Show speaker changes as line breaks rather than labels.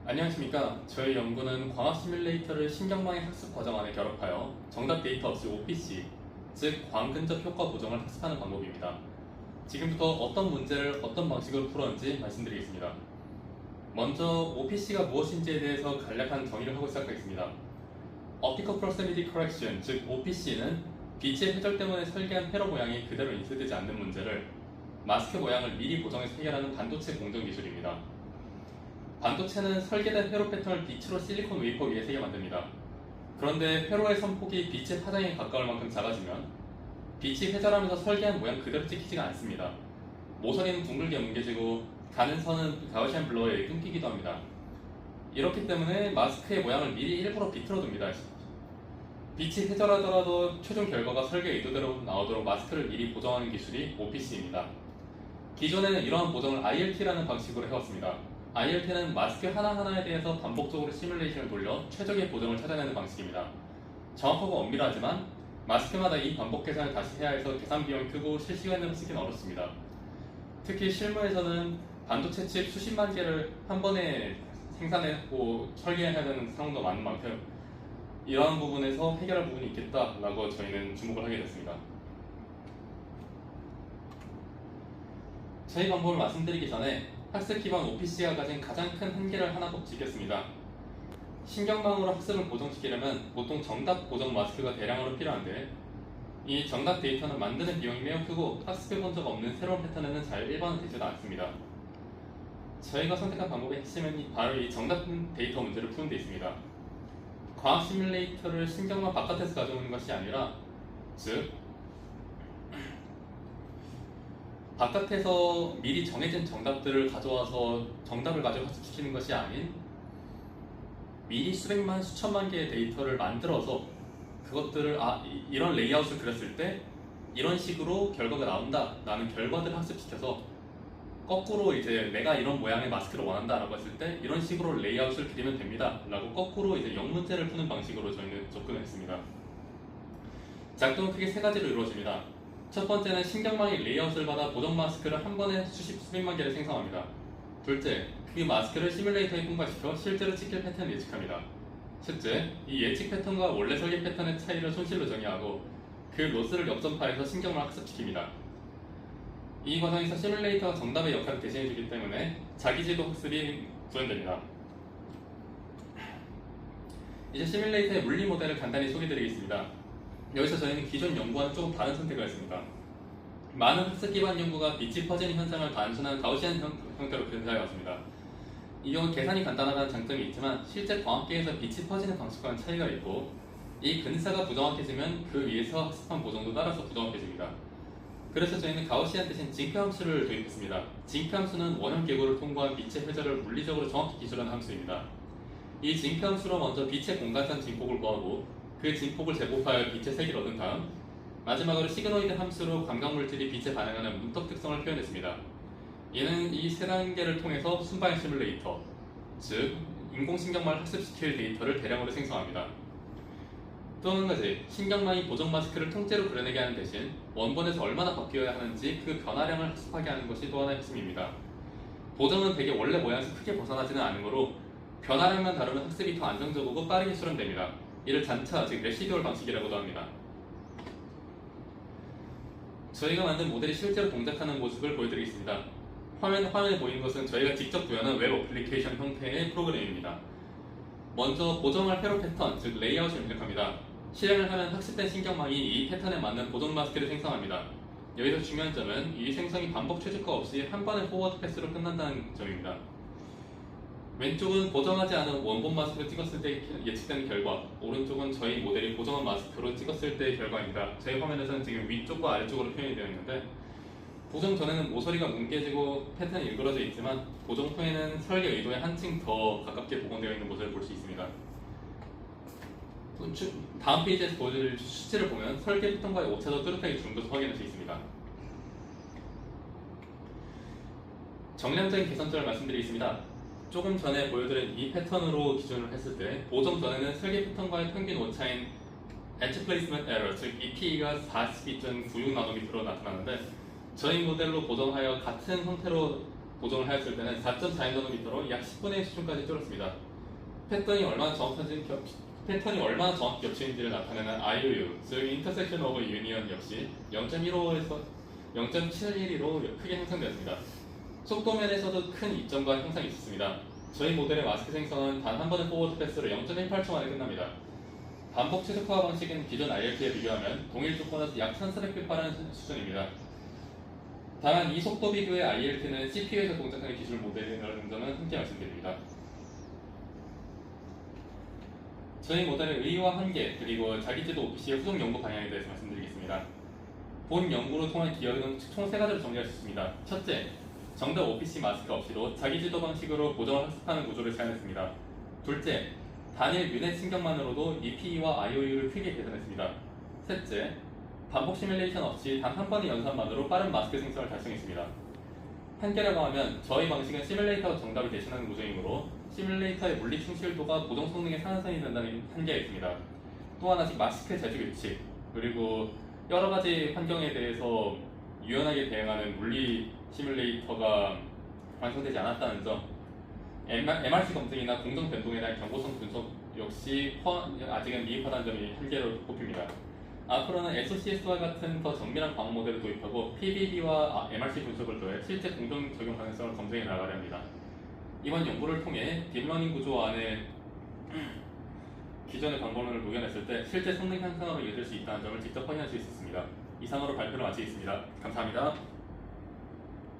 안녕하십니까. 저희 연구는 광학 시뮬레이터를 신경망의 학습 과정 안에 결합하여 정답 데이터 없이 OPC, 즉 광근접 효과 보정을 학습하는 방법입니다. 지금부터 어떤 문제를 어떤 방식으로 풀었는지 말씀드리겠습니다. 먼저 OPC가 무엇인지에 대해서 간략한 정의를 하고 시작하겠습니다. Optical Proximity Correction, 즉 OPC는 빛의 회절 때문에 설계한 회로 모양이 그대로 인쇄되지 않는 문제를 마스크 모양을 미리 보정해서 해결하는 반도체 공정 기술입니다. 반도체는 설계된 회로 패턴을 빛으로 실리콘 웨이퍼 위에 새겨 만듭니다. 그런데 회로의 선폭이 빛의 파장에 가까울 만큼 작아지면 빛이 회절하면서 설계한 모양 그대로 찍히지가 않습니다. 모서리는 둥글게 뭉개지고 가는 선은 가우시안 블러에 의해 끊기기도 합니다. 이렇기 때문에 마스크의 모양을 미리 일부러 비틀어 둡니다. 빛이 회절하더라도 최종 결과가 설계 의도대로 나오도록 마스크를 미리 보정하는 기술이 OPC입니다. 기존에는 이러한 보정을 IRT라는 방식으로 해왔습니다. IRT는 마스크 하나하나에 대해서 반복적으로 시뮬레이션을 돌려 최적의 보정을 찾아내는 방식입니다. 정확하고 엄밀하지만 마스크마다 이 반복 계산을 다시 해야 해서 계산 비용이 크고 실시간으로 쓰기는 어렵습니다. 특히 실무에서는 반도체 칩 수십만 개를 한 번에 생산했고 설계해야 되는 상황도 많은 만큼 이러한 부분에서 해결할 부분이 있겠다라고 저희는 주목을 하게 됐습니다. 저희 방법을 말씀드리기 전에 학습 기반 OPC가 가진 가장 큰 한계를 하나 꼭 짚겠습니다. 신경망으로 학습을 보정시키려면 보통 정답 보정 마스크가 대량으로 필요한데 이 정답 데이터는 만드는 비용이 매우 크고 학습해본 적 없는 새로운 패턴에는 잘 일반화되지도 않습니다. 저희가 선택한 방법의 핵심은 바로 이 정답 데이터 문제를 푸는 데 있습니다. 과학 시뮬레이터를 신경망 바깥에서 가져오는 것이 아니라 즉 바깥에서 미리 정해진 정답들을 가져와서 정답을 가지고 학습시키는 것이 아닌 미리 수백만 수천만 개의 데이터를 만들어서 그것들을 이런 레이아웃을 그렸을 때 이런 식으로 결과가 나온다 라는 결과들을 학습시켜서 거꾸로 이제 내가 이런 모양의 마스크를 원한다 라고 했을 때 이런 식으로 레이아웃을 그리면 됩니다 라고 거꾸로 이제 영문제를 푸는 방식으로 저희는 접근을 했습니다. 작동은 크게 세 가지로 이루어집니다. 첫 번째는 신경망이 레이아웃을 받아 보정 마스크를 한 번에 수백만 개를 생성합니다. 둘째, 그 마스크를 시뮬레이터에 통과시켜 실제로 찍힐 패턴을 예측합니다. 셋째, 이 예측 패턴과 원래 설계 패턴의 차이를 손실로 정의하고 그 로스를 역전파해서 신경망을 학습시킵니다. 이 과정에서 시뮬레이터가 정답의 역할을 대신해주기 때문에 자기지도 학습이 구현됩니다. 이제 시뮬레이터의 물리 모델을 간단히 소개해드리겠습니다. 여기서 저희는 기존 연구와는 조금 다른 선택을 했습니다. 많은 학습 기반 연구가 빛이 퍼지는 현상을 단순한 가우시안 형태로 그려나갔습니다. 이 경우 계산이 간단하다는 장점이 있지만 실제 광학계에서 빛이 퍼지는 방식과는 차이가 있고 이 근사가 부정확해지면 그 위에서 학습한 보정도 따라서 부정확해집니다. 그래서 저희는 가우시안 대신 징크 함수를 도입했습니다. 징크 함수는 원형 계고를 통과한 빛의 회절을 물리적으로 정확히 기술하는 함수입니다. 이 징크 함수로 먼저 빛의 공간상 진폭을 구하고 그 진폭을 제곱하여 빛의 색을 얻은 다음 마지막으로 시그노이드 함수로 감각물질이 빛에 반응하는 문턱 특성을 표현했습니다. 이는 이 세 단계를 통해서 순방향 시뮬레이터, 즉 인공신경망을 학습시킬 데이터를 대량으로 생성합니다. 또 한 가지, 신경망이 보정 마스크를 통째로 그려내게 하는 대신 원본에서 얼마나 바뀌어야 하는지 그 변화량을 학습하게 하는 것이 또 하나의 핵심입니다. 보정은 대개 원래 모양에서 크게 벗어나지는 않으므로 변화량만 다루면 학습이 더 안정적이고 빠르게 수렴됩니다. 이를 잔차, 즉 레시듀얼 방식이라고도 합니다. 저희가 만든 모델이 실제로 동작하는 모습을 보여드리겠습니다. 화면에 보이는 것은 저희가 직접 구현한 웹 어플리케이션 형태의 프로그램입니다. 먼저 보정할 회로 패턴, 즉 레이아웃을 입력합니다. 실행을 하면 학습된 신경망이 이 패턴에 맞는 보정 마스크를 생성합니다. 여기서 중요한 점은 이 생성이 반복 최적화 없이 한 번의 포워드 패스로 끝난다는 점입니다. 왼쪽은 보정하지 않은 원본 마스크를 찍었을 때 예측되는 결과, 오른쪽은 저희 모델이 보정한 마스크로 찍었을 때의 결과입니다. 저희 화면에서는 지금 위쪽과 아래쪽으로 표현이 되어 있는데 보정 전에는 모서리가 뭉개지고 패턴이 일그러져 있지만 보정 후에는 설계 의도에 한층 더 가깝게 복원되어 있는 모습을 볼 수 있습니다. 다음 페이지에서 보여드릴 수치를 보면 설계 패턴과의 오차도 뚜렷하게 준 것을 확인할 수 있습니다. 정량적인 개선점을 말씀드리겠습니다. 조금 전에 보여드린 이 패턴으로 기준을 했을 때 보정 전에는 설계 패턴과의 평균 오차인 Edge Placement Error, 즉 EPE가 42.96나노미터로 나타나는데 저희 모델로 보정하여 같은 형태로 보정을 하였을 때는 4.4nm로 약 10분의 1 수준까지 줄었습니다. 패턴이 얼마나 정확히 겹치는지를 나타내는 IOU, 즉 Intersection of Union 역시 0.15에서 0.712로 크게 형성되었습니다. 속도면에서도 큰 이점과 형상이 있었습니다. 저희 모델의 마스크 생성은 단 한 번의 포워드 패스로 0.18초 만에 끝납니다. 반복 최적화 방식은 기존 ILP에 비교하면 동일 조건에서 약 1400배 빠른 수준입니다. 다만 이 속도 비교의 ILP는 CPU에서 동작하는 기술 모델이라는 점은 함께 말씀드립니다. 저희 모델의 의의와 한계, 그리고 자기지도 OPC의 후속 연구 방향에 대해서 말씀드리겠습니다. 본 연구로 통한 기여는 총 3가지로 정리할 수 있습니다. 첫째, 정답 OPC 마스크 없이도 자기지도 방식으로 보정을 학습하는 구조를 제안했습니다. 둘째, 단일 유닛 신경만으로도 EPE와 IOU를 크게 개선했습니다. 셋째, 반복 시뮬레이션 없이 단 한 번의 연산만으로 빠른 마스크 생성을 달성했습니다. 한계라고 하면 저희 방식은 시뮬레이터가 정답을 대신하는 구조이므로 시뮬레이터의 물리 충실도가 보정 성능에 상한선이 된다는 한계가 있습니다. 또 하나씩 마스크 제조 규칙, 그리고 여러 가지 환경에 대해서 유연하게 대응하는 물리 시뮬레이터가 완성되지 않았다는 점, MRC 검증이나 공정 변동에 대한 경고성 분석 역시 아직은 미흡하다는 점이 한계로 꼽힙니다. 앞으로는 SOCS와 같은 더 정밀한 광학 모델을 도입하고 PBD와 MRC 분석을 더해 실제 공정 적용 가능성을 검증해 나가려 합니다. 이번 연구를 통해 딥러닝 구조 안에 기존의 방법론을 녹여냈을 때 실제 성능 향상으로 이어질 수 있다는 점을 직접 확인할 수 있었습니다. 이상으로 발표를 마치겠습니다. 감사합니다.